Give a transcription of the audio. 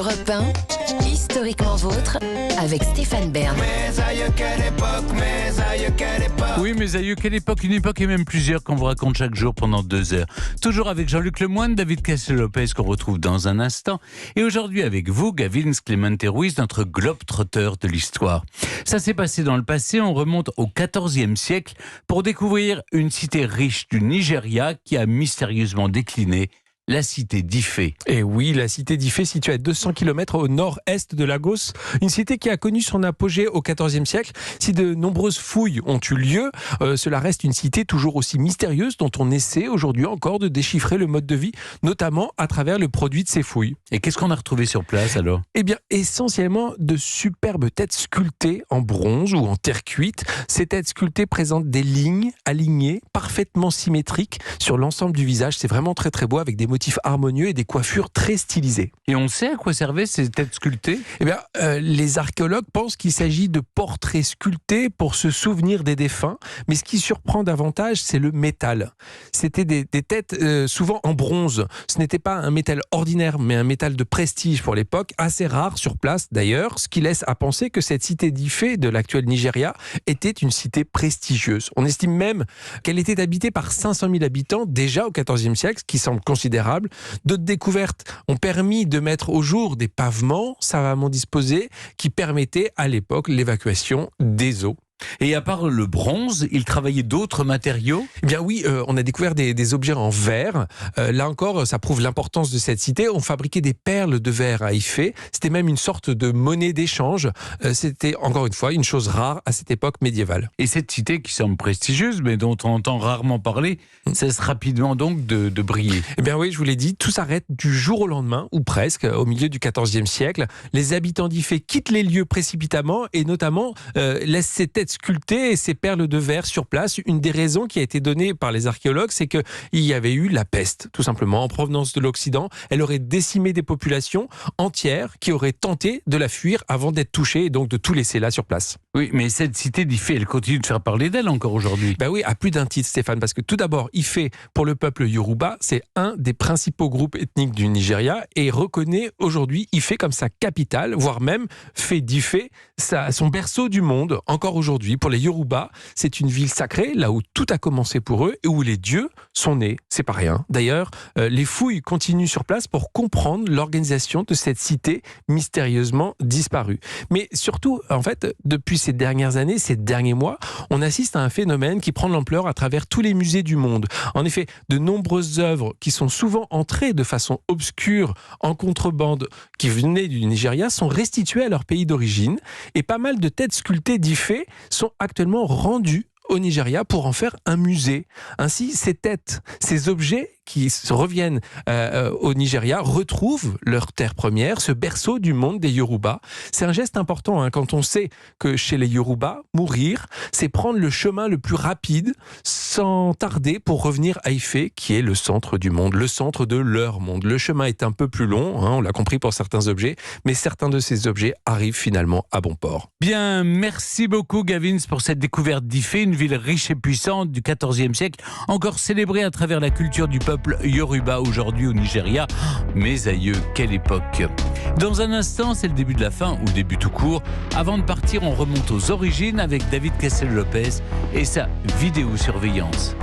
Europe 1, historiquement vôtre, avec Stéphane Bern. Mes aïeux, quelle époque, mes aïeux, quelle époque. Oui, mes aïeux, quelle époque, une époque et même plusieurs qu'on vous raconte chaque jour pendant 2 heures. Toujours avec Jean-Luc Lemoyne, David Cassel-Lopez qu'on retrouve dans un instant. Et aujourd'hui avec vous, Gavin Clemente Ruiz, notre globe-trotter de l'histoire. Ça s'est passé dans le passé, on remonte au XIVe siècle pour découvrir une cité riche du Nigeria qui a mystérieusement décliné. La cité d'Ifé. Et oui, la cité d'Ifé, située à 200 km au nord-est de Lagos, une cité qui a connu son apogée au XIVe siècle. Si de nombreuses fouilles ont eu lieu, cela reste une cité toujours aussi mystérieuse dont on essaie aujourd'hui encore de déchiffrer le mode de vie, notamment à travers le produit de ces fouilles. Et qu'est-ce qu'on a retrouvé sur place alors ? Eh bien, essentiellement de superbes têtes sculptées en bronze ou en terre cuite. Ces têtes sculptées présentent des lignes alignées, parfaitement symétriques sur l'ensemble du visage. C'est vraiment très très beau avec des motifs harmonieux et des coiffures très stylisées. Et on sait à quoi servaient ces têtes sculptées ? Eh bien, les archéologues pensent qu'il s'agit de portraits sculptés pour se souvenir des défunts, mais ce qui surprend davantage, c'est le métal. C'était des têtes souvent en bronze. Ce n'était pas un métal ordinaire, mais un métal de prestige pour l'époque, assez rare sur place d'ailleurs, ce qui laisse à penser que cette cité d'Ifé de l'actuel Nigeria était une cité prestigieuse. On estime même qu'elle était habitée par 500 000 habitants déjà au XIVe siècle, ce qui semble considérable. D'autres découvertes ont permis de mettre au jour des pavements savamment disposés qui permettaient à l'époque l'évacuation des eaux. Et à part le bronze, ils travaillaient d'autres matériaux ? Eh bien oui, on a découvert des objets en verre. Là encore, ça prouve l'importance de cette cité. On fabriquait des perles de verre à Ifé. C'était même une sorte de monnaie d'échange. C'était encore une fois une chose rare à cette époque médiévale. Et cette cité qui semble prestigieuse, mais dont on entend rarement parler, cesse rapidement donc de briller. Eh bien oui, je vous l'ai dit, tout s'arrête du jour au lendemain, ou presque, au milieu du XIVe siècle. Les habitants d'Ifé quittent les lieux précipitamment et notamment laissent ces têtes sculptées et ces perles de verre sur place. Une des raisons qui a été donnée par les archéologues, c'est qu'il y avait eu la peste, tout simplement, en provenance de l'Occident. Elle aurait décimé des populations entières qui auraient tenté de la fuir avant d'être touchées et donc de tout laisser là sur place. Oui, mais cette cité d'Ifé, elle continue de faire parler d'elle encore aujourd'hui. Ben oui, à plus d'un titre, Stéphane, parce que tout d'abord, Ifé, pour le peuple Yoruba, c'est un des principaux groupes ethniques du Nigeria et reconnaît aujourd'hui Ifé comme sa capitale, voire même fait d'Ifé son berceau du monde. Encore aujourd'hui, pour les Yoruba, c'est une ville sacrée, là où tout a commencé pour eux et où les dieux sont nés. C'est pas rien. D'ailleurs, les fouilles continuent sur place pour comprendre l'organisation de cette cité mystérieusement disparue. Mais surtout, en fait, depuis ces dernières années, ces derniers mois, on assiste à un phénomène qui prend de l'ampleur à travers tous les musées du monde. En effet, de nombreuses œuvres qui sont souvent entrées de façon obscure en contrebande, qui venaient du Nigeria, sont restituées à leur pays d'origine et pas mal de têtes sculptées d'Ifé sont actuellement rendues au Nigeria pour en faire un musée. Ainsi, ces têtes, ces objets qui reviennent au Nigeria retrouvent leur terre première, ce berceau du monde des Yoruba. C'est un geste important quand on sait que chez les Yoruba, mourir, c'est prendre le chemin le plus rapide sans tarder pour revenir à Ifé, qui est le centre du monde, le centre de leur monde. Le chemin est un peu plus long, on l'a compris pour certains objets, mais certains de ces objets arrivent finalement à bon port. Bien, merci beaucoup Gavin pour cette découverte d'Ifé, une ville riche et puissante du XIVe siècle, encore célébrée à travers la culture du peuple Yoruba aujourd'hui au Nigeria. Mes aïeux, quelle époque! Dans un instant, c'est le début de la fin, ou début tout court. Avant de partir, on remonte aux origines avec David Cassel-Lopez et sa vidéosurveillance.